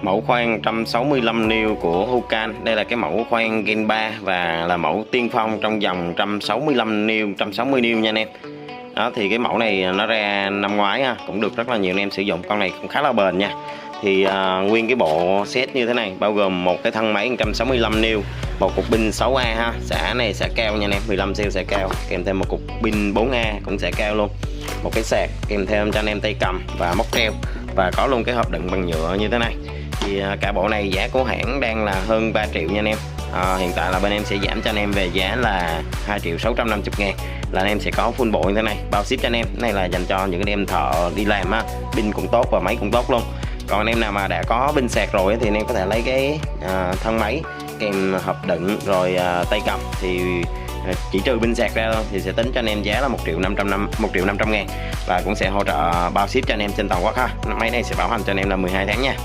Mẫu khoan 165 niêu của Hukan. Đây là cái mẫu khoan Gen 3 và là mẫu tiên phong trong dòng 165 niêu, 160 niêu nha anh em. Đó thì cái mẫu này nó ra năm ngoái ha, cũng được rất là nhiều anh em sử dụng. Con này cũng khá là bền nha. Thì nguyên cái bộ set như thế này bao gồm một cái thân máy 165 niêu, một cục pin 6A ha, xả này xả cao nha anh em, 15 siêu xả cao, kèm thêm một cục pin 4A cũng xả cao luôn, một cái sạc kèm thêm cho anh em tay cầm và móc treo, và có luôn cái hộp đựng bằng nhựa như thế này. Thì cả bộ này giá của hãng đang là hơn 3 triệu nha anh em. Hiện tại là bên em sẽ giảm cho anh em về giá là 2.650.000, là anh em sẽ có full bộ như thế này, bao ship cho anh em. Cái này là dành cho những anh em thợ đi làm á, pin cũng tốt và máy cũng tốt luôn. Còn anh em nào mà đã có pin sạc rồi thì anh em có thể lấy cái thân máy kèm hộp đựng rồi tay cầm, thì chỉ trừ pin sạc ra thôi thì sẽ tính cho anh em giá là 1.500.000, và cũng sẽ hỗ trợ bao ship cho anh em trên toàn quốc ha. Máy này sẽ bảo hành cho anh em là 12 tháng nha.